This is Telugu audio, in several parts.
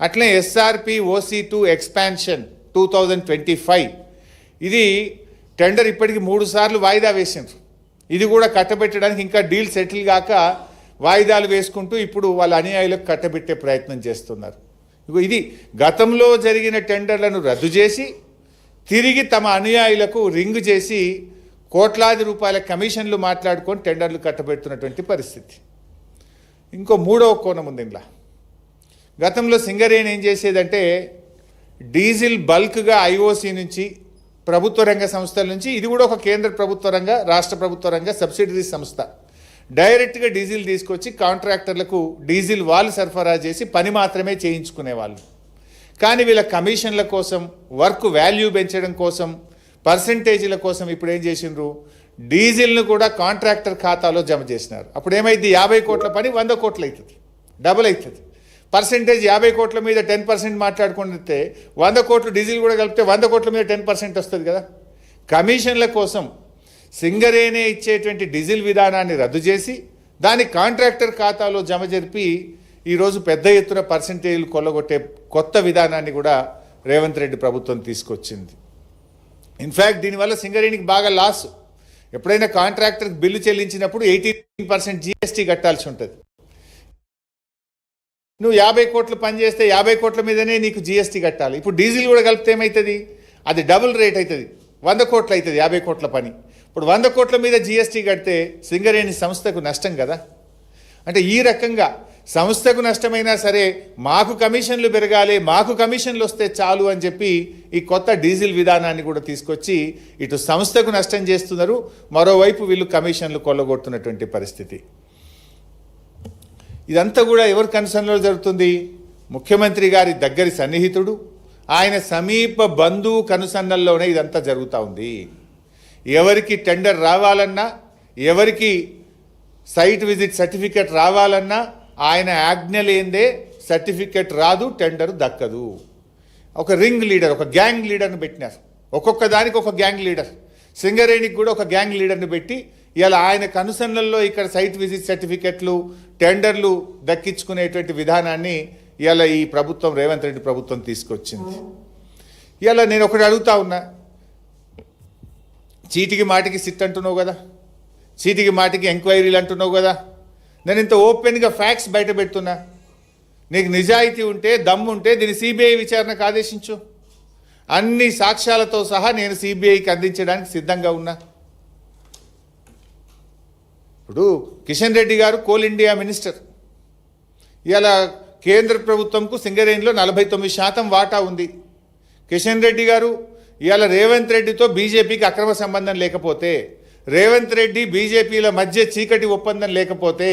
అట్లే ఎస్ఆర్పి OC2 ఎక్స్పాన్షన్ 2025 ఇది టెండర్ ఇప్పటికి 3 సార్లు వాయిదా వేసిండ్రు. ఇది కూడా కట్టబెట్టడానికి ఇంకా డీల్ సెటిల్ కాక వాయిదాలు వేసుకుంటూ ఇప్పుడు వాళ్ళ అనుయాయులకు కట్టబెట్టే ప్రయత్నం చేస్తున్నారు. ఇది గతంలో జరిగిన టెండర్లను రద్దు చేసి తిరిగి తమ అనుయాయులకు రింగ్ చేసి కోట్లాది రూపాయల కమిషన్లు మాట్లాడుకొని టెండర్లు కట్టబెడుతున్నటువంటి పరిస్థితి. ఇంకో మూడవ కోణం ఉంది ఇంట్లో. గతంలో సింగరేణి ఏం చేసేదంటే డీజిల్ బల్క్గా IOC నుంచి ప్రభుత్వ రంగ సంస్థల నుంచి, ఇది కూడా ఒక కేంద్ర ప్రభుత్వ రంగ రాష్ట్ర ప్రభుత్వ రంగ సబ్సిడరీ సంస్థ, డైరెక్ట్గా డీజిల్ తీసుకొచ్చి కాంట్రాక్టర్లకు డీజిల్ వాళ్ళు సరఫరా చేసి పని మాత్రమే చేయించుకునేవాళ్ళు. కానీ వీళ్ళ కమిషన్ల కోసం, వర్క్ వాల్యూ పెంచడం కోసం, పర్సంటేజీల కోసం ఇప్పుడు ఏం చేసిండ్రు, డీజిల్ను కూడా కాంట్రాక్టర్ ఖాతాలో జమ చేసినారు. అప్పుడు ఏమైంది, 50 కోట్ల పని 100 కోట్లు అవుతుంది, డబుల్ అవుతుంది. పర్సంటేజ్ 50 కోట్ల మీద 10% మాట్లాడుకుంటే 100 కోట్లు డీజిల్ కూడా కలిపితే 100 కోట్ల మీద 10% వస్తుంది కదా. కమిషన్ల కోసం సింగరేణి ఇచ్చేటువంటి డీజిల్ విధానాన్ని రద్దు చేసి దాన్ని కాంట్రాక్టర్ ఖాతాలో జమ జరిపి ఈరోజు పెద్ద ఎత్తున పర్సంటేజీలు కొల్లగొట్టే కొత్త విధానాన్ని కూడా రేవంత్ రెడ్డి ప్రభుత్వం తీసుకొచ్చింది. ఇన్ఫ్యాక్ట్ దీనివల్ల సింగరేణికి బాగా లాస్. ఎప్పుడైనా కాంట్రాక్టర్కి బిల్లు చెల్లించినప్పుడు 18% GST కట్టాల్సి ఉంటుంది. నువ్వు 50 కోట్లు పని చేస్తే 50 కోట్ల మీదనే నీకు GST కట్టాలి. ఇప్పుడు డీజిల్ కూడా కలిపితే ఏమవుతుంది, అది డబుల్ రేట్ అవుతుంది, 100 కోట్లు అవుతుంది 50 కోట్ల పని. ఇప్పుడు 100 కోట్ల మీద GST కడితే సింగరేణి సంస్థకు నష్టం కదా. అంటే ఈ రకంగా సంస్థకు నష్టమైనా సరే మాకు కమిషన్లు పెరగాలి, మాకు కమిషన్లు వస్తే చాలు అని చెప్పి ఈ కొత్త డీజిల్ విధానాన్ని కూడా తీసుకొచ్చి ఇటు సంస్థకు నష్టం చేస్తున్నారు, మరోవైపు వీళ్ళు కమిషన్లు కొల్లగొడుతున్నటువంటి పరిస్థితి. ఇదంతా కూడా ఎవరి కన్సర్న్లో జరుగుతుంది, ముఖ్యమంత్రి గారి దగ్గరి సన్నిహితుడు, ఆయన సమీప బంధువు కనుసన్నల్లోనే ఇదంతా జరుగుతూ ఉంది. ఎవరికి టెండర్ రావాలన్నా, ఎవరికి సైట్ విజిట్ సర్టిఫికెట్ రావాలన్నా ఆయన ఆజ్ఞ లేదే సర్టిఫికెట్ రాదు, టెండర్ దక్కదు. ఒక రింగ్ లీడర్, ఒక గ్యాంగ్ లీడర్ని పెట్టినారు. ఒక్కొక్క దానికి ఒక గ్యాంగ్ లీడర్. సింగరేణికి కూడా ఒక గ్యాంగ్ లీడర్ని పెట్టి ఇలా ఆయన కనుసన్నల్లో ఇక్కడ సైట్ విజిట్ సర్టిఫికెట్లు, టెండర్లు దక్కించుకునేటువంటి విధానాన్ని ఇలా ఈ ప్రభుత్వం, రేవంత్ రెడ్డి ప్రభుత్వం తీసుకొచ్చింది. ఇలా నేను ఒకటి అడుగుతా ఉన్నా, చీటికి మాటికి సిట్ అంటున్నావు కదా, చీటికి మాటికి ఎంక్వైరీలు అంటున్నావు కదా, నేను ఇంత ఓపెన్గా ఫ్యాక్ట్స్ బయట పెడుతున్నా. నీకు నిజాయితీ ఉంటే, దమ్ము ఉంటే దీన్ని CBI విచారణకు ఆదేశించు. అన్ని సాక్ష్యాలతో సహా నేను CBIకి అందించడానికి సిద్ధంగా ఉన్నా. ఇప్పుడు కిషన్ రెడ్డి గారు కోల్ ఇండియా మినిస్టర్. ఇలా కేంద్ర ప్రభుత్వంకు సింగరేణిలో 49% వాటా ఉంది. కిషన్ రెడ్డి గారు ఇవాళ రేవంత్ రెడ్డితో బీజేపీకి అక్రమ సంబంధం లేకపోతే, రేవంత్ రెడ్డి బీజేపీల మధ్య చీకటి ఒప్పందం లేకపోతే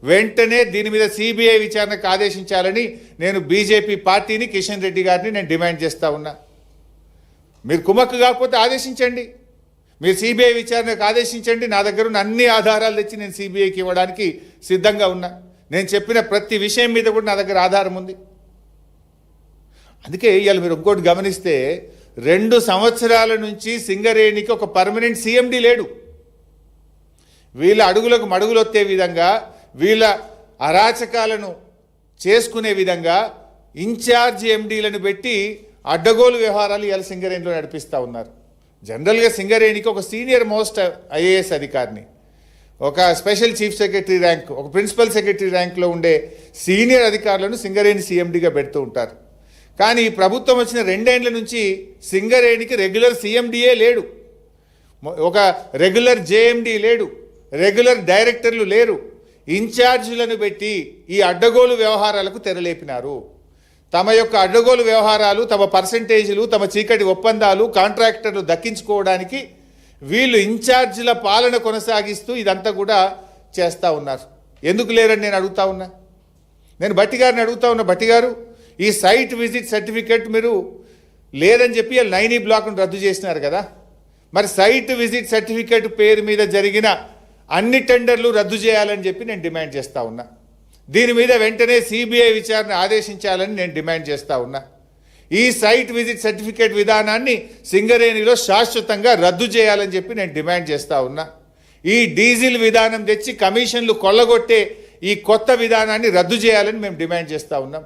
వెంటనే దీని మీద CBI విచారణకు ఆదేశించాలని నేను బీజేపీ పార్టీని, కిషన్ రెడ్డి గారిని నేను డిమాండ్ చేస్తూ ఉన్నా. మీరు కుమ్మక్కు కాకపోతే ఆదేశించండి, మీరు CBI విచారణకు ఆదేశించండి. నా దగ్గర ఉన్న అన్ని ఆధారాలు తెచ్చి నేను CBIకి ఇవ్వడానికి సిద్ధంగా ఉన్నా. నేను చెప్పిన ప్రతి విషయం మీద కూడా నా దగ్గర ఆధారం ఉంది. అందుకే ఇవాళ మీరు ఇంకోటి గమనిస్తే 2 సంవత్సరాల నుంచి సింగరేణికి ఒక పర్మనెంట్ CMD లేడు. వీళ్ళ అడుగులకు మడుగులు వచ్చే విధంగా, వీళ్ళ అరాచకాలను చేసుకునే విధంగా ఇన్ఛార్జ్ MDలను పెట్టి అడ్డగోలు వ్యవహారాలు ఇవాళ సింగరేణిలో నడిపిస్తూ ఉన్నారు. జనరల్గా సింగరేణికి ఒక సీనియర్ మోస్ట్ IAS అధికారిని, ఒక స్పెషల్ చీఫ్ సెక్రటరీ ర్యాంక్, ఒక ప్రిన్సిపల్ సెక్రటరీ ర్యాంక్లో ఉండే సీనియర్ అధికారులను సింగరేణి CMDగా పెడుతూ ఉంటారు. కానీ ఈ ప్రభుత్వం వచ్చిన 2 ఏళ్ల నుంచి సింగరేణికి రెగ్యులర్ CMDయే లేడు, ఒక రెగ్యులర్ JMD లేడు, రెగ్యులర్ డైరెక్టర్లు లేరు. ఇన్ఛార్జీలను పెట్టి ఈ అడ్డగోలు వ్యవహారాలకు తెరలేపినారు. తమ యొక్క అడ్డగోలు వ్యవహారాలు, తమ పర్సంటేజీలు, తమ చీకటి ఒప్పందాలు, కాంట్రాక్టర్లు దక్కించుకోవడానికి వీళ్ళు ఇన్ఛార్జీల పాలన కొనసాగిస్తూ ఇదంతా కూడా చేస్తూ ఉన్నారు. ఎందుకు లేరని నేను అడుగుతా ఉన్నా. నేను భట్టి గారిని అడుగుతా ఉన్నా, భట్టి గారు ఈ సైట్ విజిట్ సర్టిఫికెట్ మీరు లేదని చెప్పి 9E బ్లాక్ను రద్దు చేసినారు కదా, మరి సైట్ విజిట్ సర్టిఫికెట్ పేరు మీద జరిగిన అన్ని టెండర్లు రద్దు చేయాలని చెప్పి నేను డిమాండ్ చేస్తూ ఉన్నా. దీని మీద వెంటనే CBI విచారణ ఆదేశించాలని నేను డిమాండ్ చేస్తూ ఉన్నా. ఈ సైట్ విజిట్ సర్టిఫికేట్ విధానాన్ని సింగరేణిలో శాశ్వతంగా రద్దు చేయాలని చెప్పి నేను డిమాండ్ చేస్తూ ఉన్నా. ఈ డీజిల్ విధానం తెచ్చి కమిషన్లు కొల్లగొట్టే ఈ కొత్త విధానాన్ని రద్దు చేయాలని మేము డిమాండ్ చేస్తూ ఉన్నాం.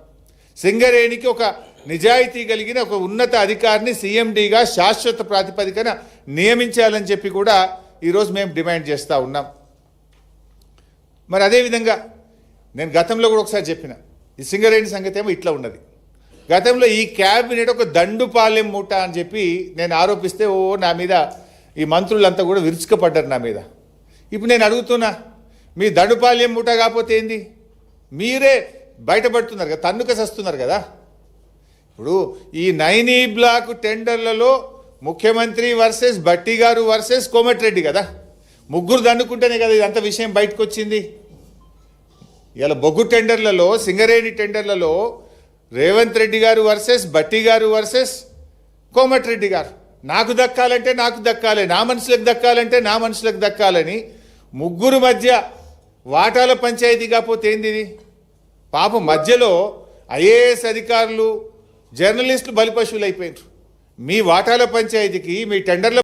సింగరేణికి ఒక నిజాయితీ కలిగిన ఒక ఉన్నత అధికారిని సీఎండీగా శాశ్వత ప్రాతిపదికన నియమించాలని చెప్పి కూడా ఈరోజు మేము డిమాండ్ చేస్తూ ఉన్నాం. మరి అదేవిధంగా నేను గతంలో కూడా ఒకసారి చెప్పిన ఈ సింగరేణి సంగతి ఏమో ఇట్లా ఉన్నది. గతంలో ఈ క్యాబినెట్ ఒక దండుపాలెం మూట అని చెప్పి నేను ఆరోపిస్తే నా మీద ఈ మంత్రులంతా కూడా విరుచుకపడ్డారు నా మీద. ఇప్పుడు నేను అడుగుతున్నా, మీ దండుపాలెం మూట కాకపోతే ఏంది? మీరే బయటపడుతున్నారు కదా, తన్నుక సస్తున్నారు కదా. ఇప్పుడు ఈ 9E బ్లాక్ టెండర్లలో ముఖ్యమంత్రి వర్సెస్ భట్టి గారు వర్సెస్ కోమటిరెడ్డి కదా, ముగ్గురు దండుకుంటేనే కదా ఇదంత విషయం బయటకు వచ్చింది. ఇలా బొగ్గు టెండర్లలో, సింగరేణి టెండర్లలో రేవంత్ రెడ్డి గారు వర్సెస్ భట్టి గారు వర్సెస్ కోమటిరెడ్డి గారు. నాకు దక్కాలంటే నాకు దక్కాలి, నా మనుషులకు దక్కాలంటే నా మనుషులకు దక్కాలని ముగ్గురు మధ్య వాటాల పంచాయతీ కాకపోతే ఏంది ఇది? పాపం మధ్యలో ఐఏఎస్ అధికారులు, జర్నలిస్టులు బలిపశువులు అయిపోయినారు. మీ వాటాల పంచాయతీకి, మీ టెండర్ల